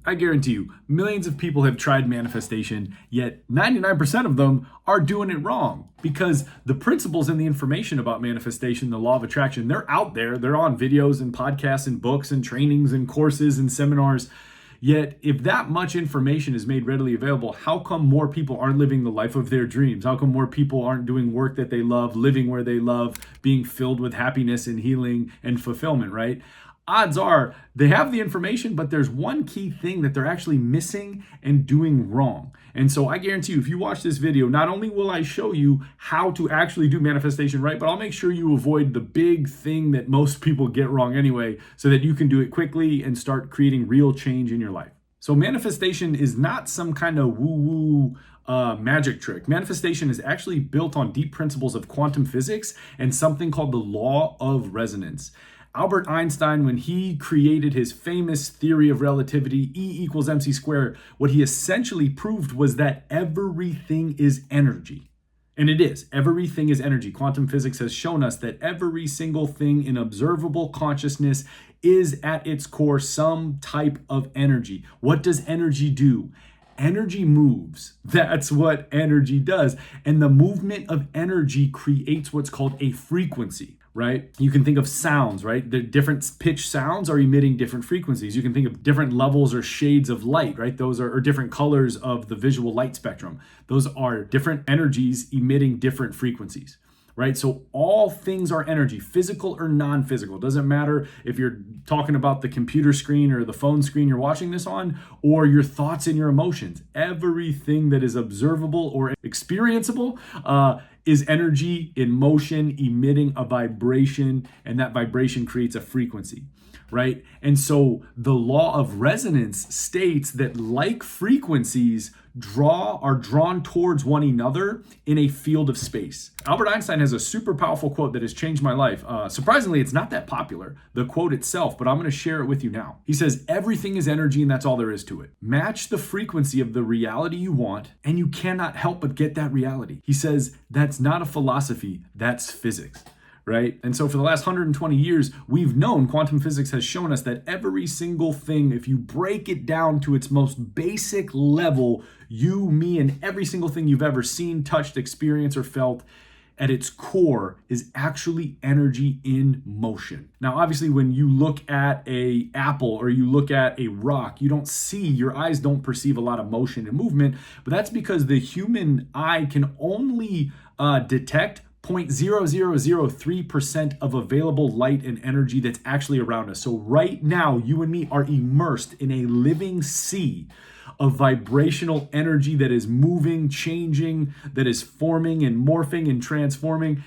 I guarantee you, millions of people have tried manifestation, yet 99% of them are doing it wrong because the principles and the information about manifestation, the law of attraction, they're out there. They're on videos and podcasts and books and trainings and courses and seminars. Yet, if that much information is made readily available, how come more people aren't living the life of their dreams? How come more people aren't doing work that they love, living where they love, being filled with happiness and healing and fulfillment, right? Odds are they have the information, but there's one key thing that they're actually missing and doing wrong. And so I guarantee you, if you watch this video, not only will I show you how to actually do manifestation right, but I'll make sure you avoid the big thing that most people get wrong anyway, so that you can do it quickly and start creating real change in your life. So manifestation is not some kind of woo-woo magic trick. Manifestation is actually built on deep principles of quantum physics and something called the law of resonance. Albert Einstein, when he created his famous theory of relativity, E equals mc squared, what he essentially proved was that everything is energy. And it is. Everything is energy. Quantum physics has shown us that every single thing in observable consciousness is at its core some type of energy. What does energy do? Energy moves. That's what energy does. And the movement of energy creates what's called a frequency, right? You can think of sounds, right? The different pitch sounds are emitting different frequencies. You can think of different levels or shades of light, right? Those are or different colors of the visual light spectrum. Those are different energies emitting different frequencies, right? So all things are energy, physical or non-physical. It doesn't matter if you're talking about the computer screen or the phone screen you're watching this on, or your thoughts and your emotions. Everything that is observable or experienceable is energy in motion, emitting a vibration, and that vibration creates a frequency, right? And so the law of resonance states that like frequencies are drawn towards one another in a field of space. Albert Einstein has a super powerful quote that has changed my life. Surprisingly, it's not that popular, the quote itself, but I'm going to share it with you now. He says, everything is energy and that's all there is to it. Match the frequency of the reality you want and you cannot help but get that reality. He says, that's not a philosophy, that's physics. Right? And so for the last 120 years, we've known quantum physics has shown us that every single thing, if you break it down to its most basic level, you, me, and every single thing you've ever seen, touched, experienced, or felt, at its core is actually energy in motion. Now, obviously, when you look at an apple or you look at a rock, you don't see, your eyes don't perceive a lot of motion and movement, but that's because the human eye can only detect 0.0003% of available light and energy that's actually around us. So right now, you and me are immersed in a living sea of vibrational energy that is moving, changing, that is forming and morphing and transforming.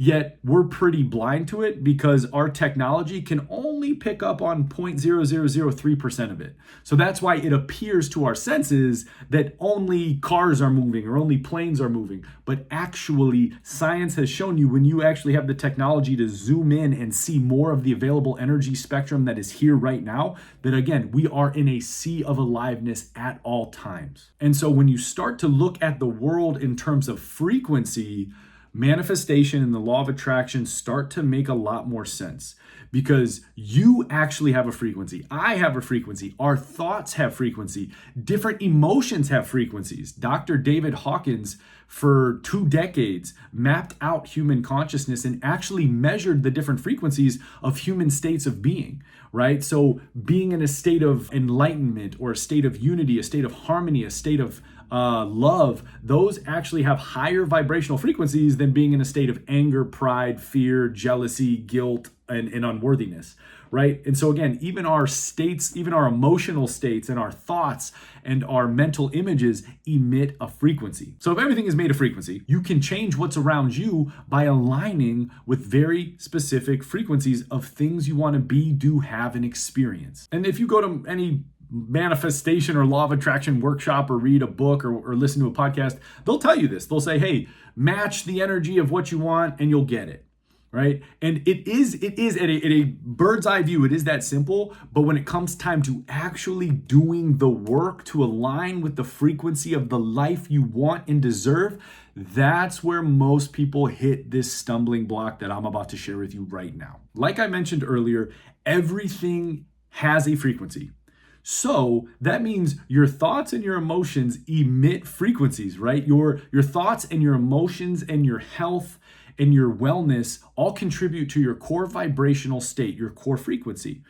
Yet we're pretty blind to it because our technology can only pick up on 0.0003% of it. So that's why it appears to our senses that only cars are moving or only planes are moving. But actually, science has shown you when you actually have the technology to zoom in and see more of the available energy spectrum that is here right now, that again, we are in a sea of aliveness at all times. And so when you start to look at the world in terms of frequency, manifestation and the law of attraction start to make a lot more sense because you actually have a frequency. I have a frequency. Our thoughts have frequency. Different emotions have frequencies. Dr. David Hawkins, for 2 decades, mapped out human consciousness and actually measured the different frequencies of human states of being, right? So being in a state of enlightenment or a state of unity, a state of harmony, a state of love, those actually have higher vibrational frequencies than being in a state of anger, pride, fear, jealousy, guilt, and unworthiness, right? And so again, even our states, even our emotional states and our thoughts and our mental images emit a frequency. So if everything is made of frequency, you can change what's around you by aligning with very specific frequencies of things you want to be, do, have, and experience. And if you go to any manifestation or law of attraction workshop or read a book or listen to a podcast, they'll tell you this. They'll say, hey, match the energy of what you want and you'll get it, right? And it is at a bird's eye view, it is that simple. But when it comes time to actually doing the work to align with the frequency of the life you want and deserve, that's where most people hit this stumbling block that I'm about to share with you right now. Like I mentioned earlier, everything has a frequency. So that means your thoughts and your emotions emit frequencies, right? Your thoughts and your emotions and your health and your wellness all contribute to your core vibrational state, your core frequency,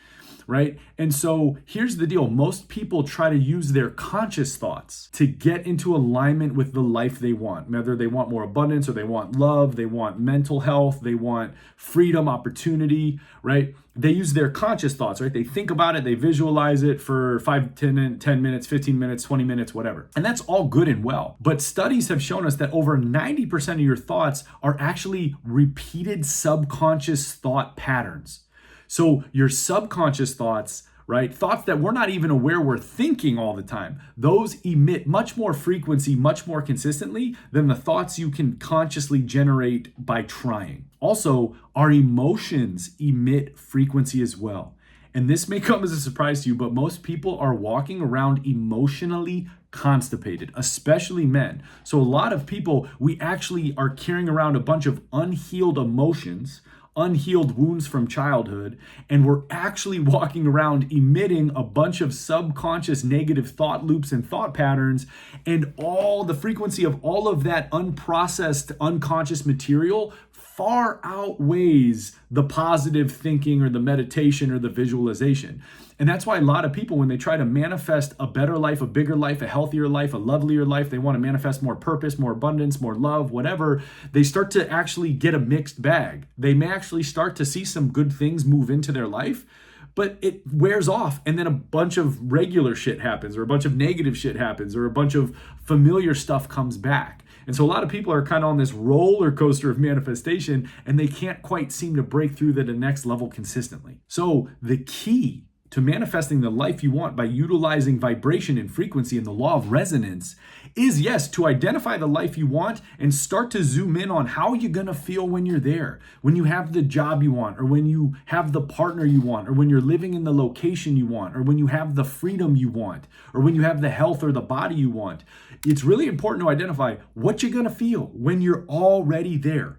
right? And so here's the deal. Most people try to use their conscious thoughts to get into alignment with the life they want, whether they want more abundance or they want love, they want mental health, they want freedom, opportunity, right? They use their conscious thoughts, right? They think about it, they visualize it for 5, 10 minutes, 15 minutes, 20 minutes, whatever. And that's all good and well. But studies have shown us that over 90% of your thoughts are actually repeated subconscious thought patterns. So your subconscious thoughts, right? Thoughts that we're not even aware we're thinking all the time. Those emit much more frequency, much more consistently than the thoughts you can consciously generate by trying. Also, our emotions emit frequency as well. And this may come as a surprise to you, but most people are walking around emotionally constipated, especially men. So a lot of people, we actually are carrying around a bunch of unhealed emotions, unhealed wounds from childhood, and we're actually walking around emitting a bunch of subconscious negative thought loops and thought patterns, and all the frequency of all of that unprocessed unconscious material far outweighs the positive thinking or the meditation or the visualization. And that's why a lot of people, when they try to manifest a better life, a bigger life, a healthier life, a lovelier life, they want to manifest more purpose, more abundance, more love, whatever, they start to actually get a mixed bag. They may actually start to see some good things move into their life, but it wears off, and then a bunch of regular shit happens, or a bunch of negative shit happens, or a bunch of familiar stuff comes back. And so a lot of people are kind of on this roller coaster of manifestation, and they can't quite seem to break through to the next level consistently. So the key to manifesting the life you want by utilizing vibration and frequency and the law of resonance is, yes, to identify the life you want and start to zoom in on how you're going to feel when you're there, when you have the job you want, or when you have the partner you want, or when you're living in the location you want, or when you have the freedom you want, or when you have the health or the body you want. It's really important to identify what you're going to feel when you're already there.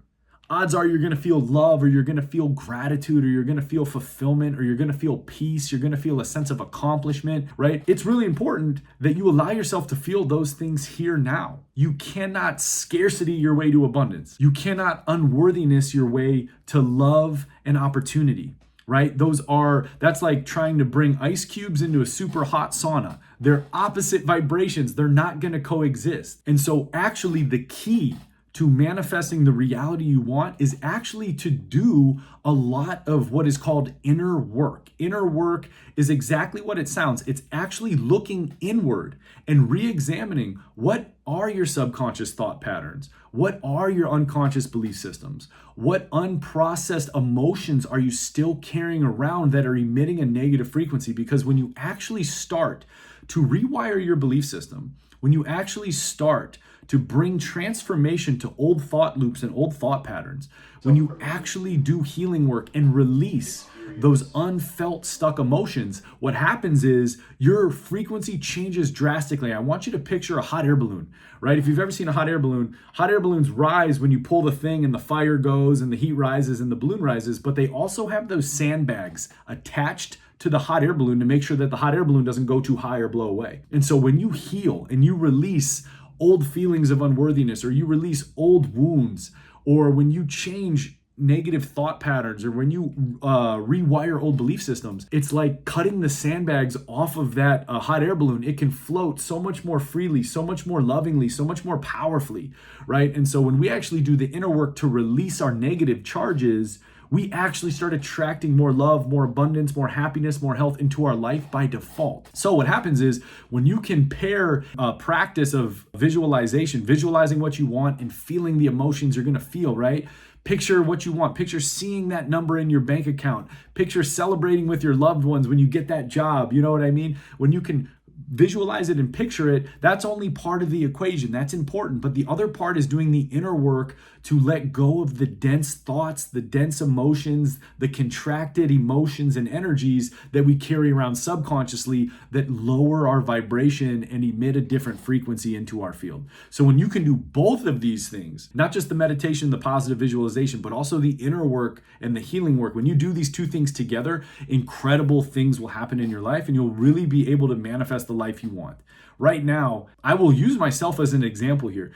Odds are you're going to feel love, or you're going to feel gratitude, or you're going to feel fulfillment, or you're going to feel peace, you're going to feel a sense of accomplishment, right? It's really important that you allow yourself to feel those things here now. You cannot scarcity your way to abundance. You cannot unworthiness your way to love and opportunity, right? That's like trying to bring ice cubes into a super hot sauna. They're opposite vibrations. They're not going to coexist. And so actually the key to manifesting the reality you want is actually to do a lot of what is called inner work. Inner work is exactly what it sounds. It's actually looking inward and re-examining what are your subconscious thought patterns? What are your unconscious belief systems? What unprocessed emotions are you still carrying around that are emitting a negative frequency? Because when you actually start to rewire your belief system, when you actually start to bring transformation to old thought loops and old thought patterns, when you actually do healing work and release those unfelt stuck emotions, what happens is your frequency changes drastically. I want you to picture a hot air balloon, right? If you've ever seen a hot air balloons rise when you pull the thing and the fire goes and the heat rises and the balloon rises, but they also have those sandbags attached to the hot air balloon to make sure that the hot air balloon doesn't go too high or blow away. And so when you heal and you release old feelings of unworthiness, or you release old wounds, or when you change negative thought patterns, or when you rewire old belief systems, it's like cutting the sandbags off of that hot air balloon. It can float so much more freely, so much more lovingly, so much more powerfully, right? And so when we actually do the inner work to release our negative charges, we actually start attracting more love, more abundance, more happiness, more health into our life by default. So what happens is when you can pair a practice of visualization, visualizing what you want and feeling the emotions you're gonna feel, right? Picture what you want. Picture seeing that number in your bank account. Picture celebrating with your loved ones when you get that job. You know what I mean? When you can visualize it and picture it, that's only part of the equation. That's important. But the other part is doing the inner work to let go of the dense thoughts, the dense emotions, the contracted emotions and energies that we carry around subconsciously that lower our vibration and emit a different frequency into our field. So when you can do both of these things, not just the meditation, the positive visualization, but also the inner work and the healing work, when you do these two things together, incredible things will happen in your life and you'll really be able to manifest the life you want. Right now, I will use myself as an example here.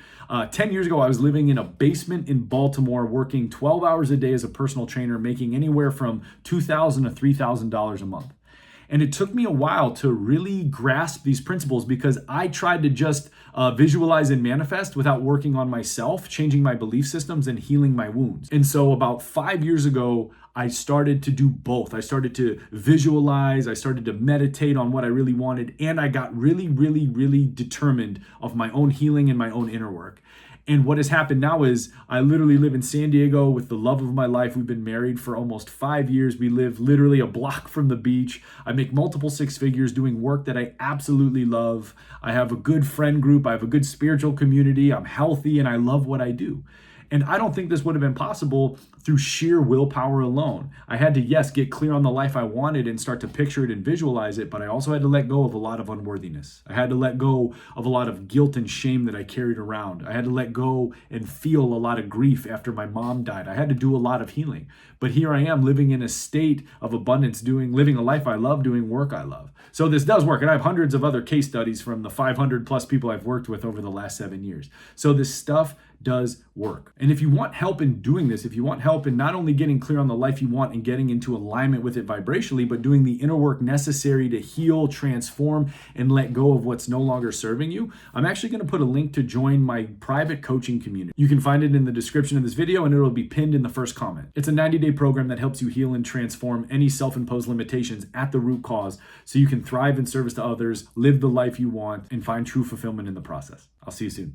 10 years ago, I was living in a basement in Baltimore, working 12 hours a day as a personal trainer, making anywhere from $2,000 to $3,000 a month. And it took me a while to really grasp these principles because I tried to just visualize and manifest without working on myself, changing my belief systems and healing my wounds. And so about 5 years ago, I started to do both. I started to visualize, I started to meditate on what I really wanted, and I got really, really, really determined of my own healing and my own inner work. And what has happened now is I literally live in San Diego with the love of my life. We've been married for almost 5 years. We live literally a block from the beach. I make multiple six figures doing work that I absolutely love. I have a good friend group. I have a good spiritual community. I'm healthy and I love what I do. And I don't think this would have been possible through sheer willpower alone. I had to, yes, get clear on the life I wanted and start to picture it and visualize it, but I also had to let go of a lot of unworthiness. I had to let go of a lot of guilt and shame that I carried around. I had to let go and feel a lot of grief after my mom died. I had to do a lot of healing. But here I am living in a state of abundance, living a life I love, doing work I love. So this does work. And I have hundreds of other case studies from the 500 plus people I've worked with over the last 7 years. So this stuff does work. And if you want help in doing this, if you want help in not only getting clear on the life you want and getting into alignment with it vibrationally, but doing the inner work necessary to heal, transform, and let go of what's no longer serving you, I'm actually going to put a link to join my private coaching community. You can find it in the description of this video and it'll be pinned in the first comment. It's a 90-day program that helps you heal and transform any self-imposed limitations at the root cause so you can thrive in service to others, live the life you want, and find true fulfillment in the process. I'll see you soon.